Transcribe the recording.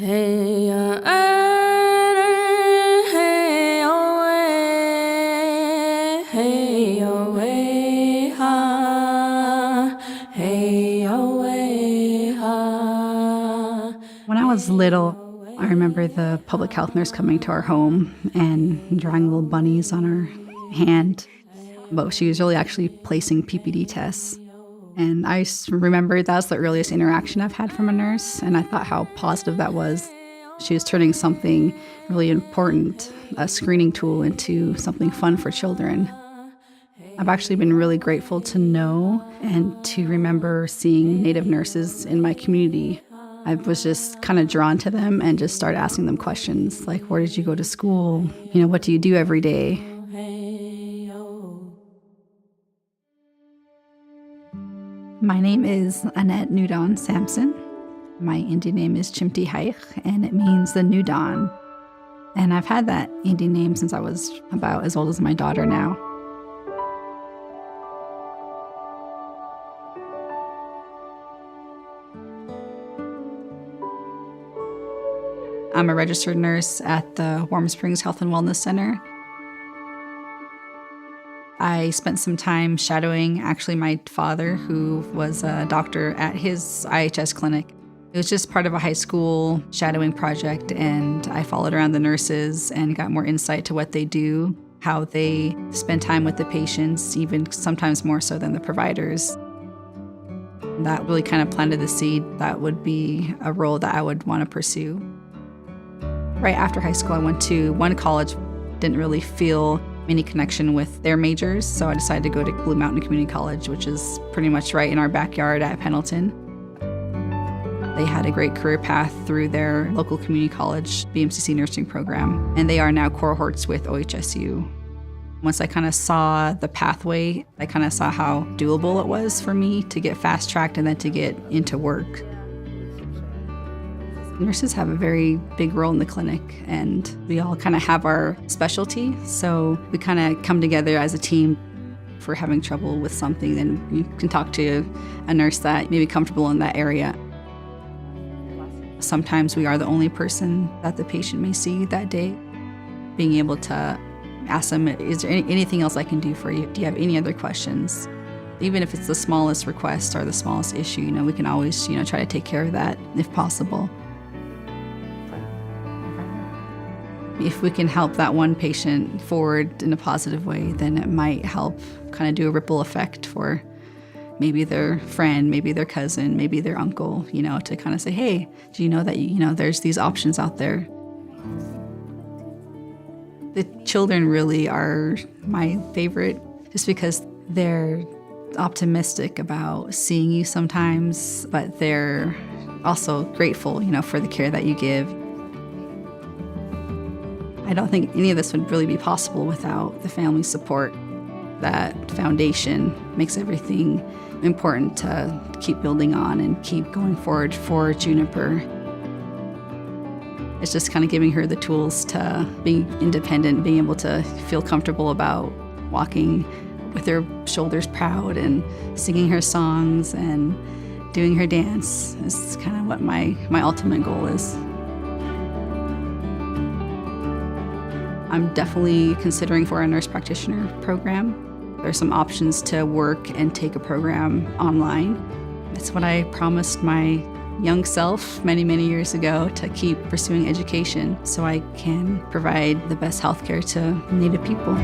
Hey, hey, away, hey, away, ha, hey, away, ha. When I was little, I remember the public health nurse coming to our home and drawing little bunnies on her hand. But she was really actually placing PPD tests. And I remember that was the earliest interaction I've had from a nurse, and I thought how positive that was. She was turning something really important, a screening tool, into something fun for children. I've actually been really grateful to know and to remember seeing Native nurses in my community. I was just kind of drawn to them and just started asking them questions like, where did you go to school? What do you do every day? My name is Annette Sampson. My Indian name is Chimti Haich, and it means the new dawn. And I've had that Indian name since I was about as old as my daughter now. I'm a registered nurse at the Warm Springs Health and Wellness Center. I spent some time shadowing actually my father, who was a doctor at his IHS clinic. It was just part of a high school shadowing project, and I followed around the nurses and got more insight to what they do, how they spend time with the patients, even sometimes more so than the providers. That really kind of planted the seed that would be a role that I would want to pursue. Right after high school, I went to one college, didn't really feel any connection with their majors, so I decided to go to Blue Mountain Community College, which is pretty much right in our backyard at Pendleton. They had a great career path through their local community college BMCC nursing program, and they are now cohorts with OHSU. Once I kind of saw the pathway, I kind of saw how doable it was for me to get fast-tracked and then to get into work. Nurses have a very big role in the clinic, and we all kind of have our specialty, so we kind of come together as a team. If we're having trouble with something, then you can talk to a nurse that may be comfortable in that area. Sometimes we are the only person that the patient may see that day. Being able to ask them, is there anything else I can do for you? Do you have any other questions? Even if it's the smallest request or the smallest issue, we can always, try to take care of that if possible. If we can help that one patient forward in a positive way, then it might help kind of do a ripple effect for maybe their friend, maybe their cousin, maybe their uncle, to kind of say, hey, do you know that, there's these options out there? The children really are my favorite just because they're optimistic about seeing you sometimes, but they're also grateful, for the care that you give. I don't think any of this would really be possible without the family support. That foundation makes everything important to keep building on and keep going forward for Juniper. It's just kind of giving her the tools to be independent, being able to feel comfortable about walking with her shoulders proud and singing her songs and doing her dance is kind of what my ultimate goal is. I'm definitely considering for a nurse practitioner program. There's some options to work and take a program online. It's what I promised my young self many, many years ago, to keep pursuing education so I can provide the best healthcare to Native people.